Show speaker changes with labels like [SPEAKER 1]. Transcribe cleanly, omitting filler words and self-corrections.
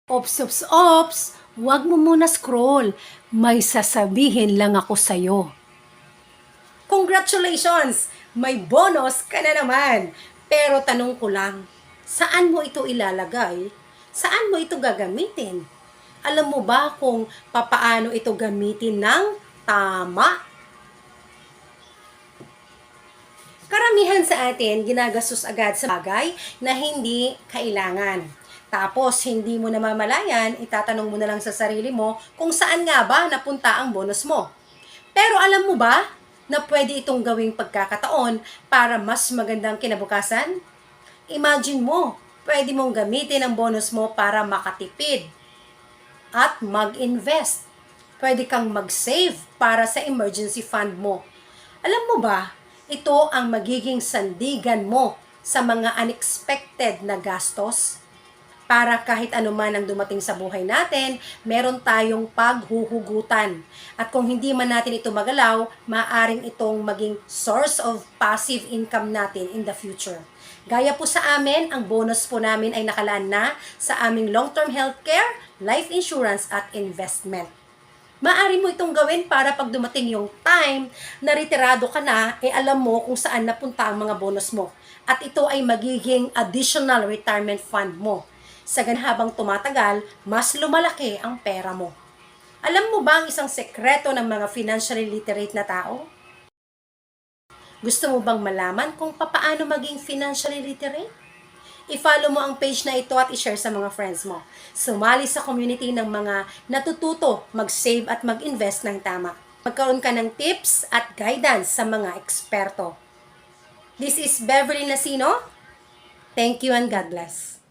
[SPEAKER 1] Ops, ops, ops! Huwag mo muna scroll. May sasabihin lang ako sa'yo. Congratulations! May bonus ka na naman! Pero tanong ko lang, saan mo ito ilalagay? Saan mo ito gagamitin? Alam mo ba kung papaano ito gamitin ng tama? Karamihan sa atin ginagastos agad sa bagay na hindi kailangan. Tapos, hindi mo namamalayan, itatanong mo na lang sa sarili mo kung saan nga ba napunta ang bonus mo. Pero alam mo ba na pwede itong gawing pagkakataon para mas magandang kinabukasan? Imagine mo, pwede mong gamitin ang bonus mo para makatipid at mag-invest. Pwede kang mag-save para sa emergency fund mo. Alam mo ba, ito ang magiging sandigan mo sa mga unexpected na gastos. Para kahit anuman ang dumating sa buhay natin, meron tayong paghuhugutan. At kung hindi man natin ito magalaw, maaring itong maging source of passive income natin in the future. Gaya po sa amin, ang bonus po namin ay nakalaan na sa aming long-term healthcare, life insurance at investment. Maaari mo itong gawin para pag dumating yung time na retirado ka na, alam mo kung saan napunta ang mga bonus mo. At ito ay magiging additional retirement fund mo. Sa habang tumatagal, mas lumalaki ang pera mo. Alam mo ba ang isang sekreto ng mga financially literate na tao? Gusto mo bang malaman kung paano maging financially literate? I-follow mo ang page na ito at i-share sa mga friends mo. Sumali sa community ng mga natututo mag-save at mag-invest ng tama. Magkaroon ka ng tips at guidance sa mga eksperto. This is Beverly Nasino. Thank you and God bless.